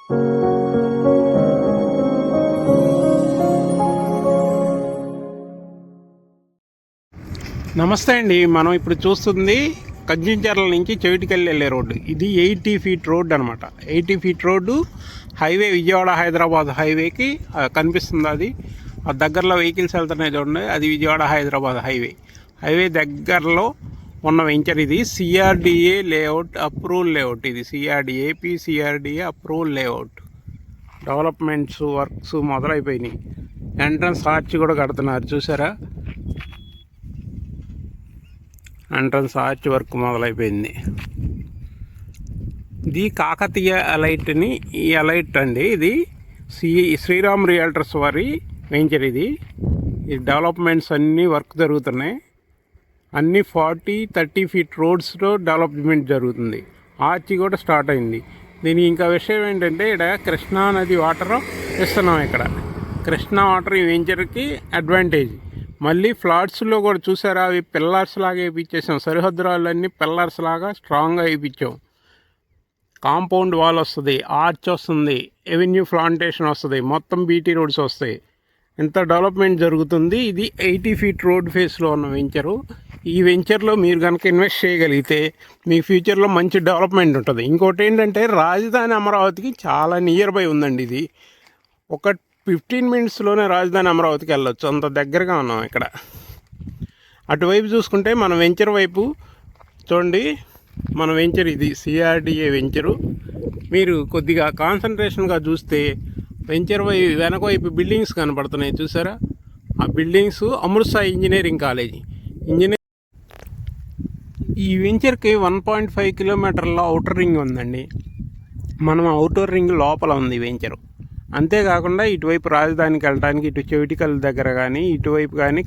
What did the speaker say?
నమస్తే అండి. మనం ఇప్పుడు చూస్తుంది కంచించర్ల నుంచి చెవిటికెళ్ళి వెళ్ళే రోడ్డు. ఇది 80 ఫీట్ రోడ్డు అనమాట. 80 feet road highway, Vijayawada Hyderabad హైవేకి కనిపిస్తుంది. అది ఆ దగ్గరలో వెహికల్స్ వెళ్తున్నాయి చూడండి, అది విజయవాడ హైదరాబాద్ హైవే దగ్గరలో ఉన్న వెంచర్. ఇది సిఆర్డిఏ లేఅవుట్ అప్రూవల్ లేఅవుట్. ఇది AP CRDA approval layout. Developments works మొదలైపోయినాయి. ఎంట్రన్స్ ఆర్చ్ కూడా కడుతున్నారు, చూసారా? ఎంట్రన్స్ ఆర్చ్ వర్క్ మొదలైపోయింది. ఇది కాకతీయ ఎలైట్ని, ఈ ఎలైట్ అండి. ఇది శ్రీరామ్ రియల్టర్స్ వారి వెంచర్. ఇది డెవలప్మెంట్స్ అన్నీ వర్క్ జరుగుతున్నాయి. అన్నీ 40-30 ఫీట్ రోడ్స్లో డెవలప్మెంట్ జరుగుతుంది. ఆర్చ్ కూడా స్టార్ట్ అయింది. దీని ఇంకా విషయం ఏంటంటే, ఇక్కడ కృష్ణా నది వాటర్ ఇస్తున్నాం. ఇక్కడ కృష్ణా వాటర్ ఈ వెంచర్కి అడ్వాంటేజ్. మళ్ళీ ఫ్లాట్స్లో కూడా చూసారా, అవి పిల్లర్స్ లాగా వేయించేసాం. సరిహద్దురాలన్నీ పిల్లర్స్ లాగా స్ట్రాంగ్గా వేయించాం. కాంపౌండ్ వాల్ వస్తుంది, ఆర్చ్ వస్తుంది, ఎవెన్యూ ప్లాంటేషన్ వస్తుంది, మొత్తం బీటీ రోడ్స్ వస్తాయి. ఇంత డెవలప్మెంట్ జరుగుతుంది. ఇది 80 ఫీట్ రోడ్ ఫేస్లో ఉన్న వెంచరు. ఈ వెంచర్లో మీరు కనుక ఇన్వెస్ట్ చేయగలిగితే మీ ఫ్యూచర్లో మంచి డెవలప్మెంట్ ఉంటుంది. ఇంకోటి ఏంటంటే, రాజధాని అమరావతికి చాలా నియర్ బై ఉందండి. ఇది ఒక 15 మినిట్స్లోనే రాజధాని అమరావతికి వెళ్ళొచ్చు, అంత దగ్గరగా ఉన్నాం ఇక్కడ. అటువైపు చూసుకుంటే మన వెంచర్ వైపు చూడండి, మన వెంచర్ ఇది సిఆర్డిఏ వెంచరు. మీరు కొద్దిగా కాన్సన్ట్రేషన్గా చూస్తే వెంచర్ వెనక వైపు బిల్డింగ్స్ కనపడుతున్నాయి, చూసారా? ఆ బిల్డింగ్స్ అమృత్సర్ ఇంజనీరింగ్ కాలేజీ. ఈ వెంచర్కి 1.5 కిలోమీటర్ల అవుటర్ రింగ్ ఉందండి. మనం అవుటర్ రింగ్ లోపల ఉంది వెంచరు. అంతేకాకుండా ఇటువైపు రాజధానికి వెళ్ళడానికి, ఇటు చెవిటికల్ దగ్గర కానీ, ఇటువైపు కానీ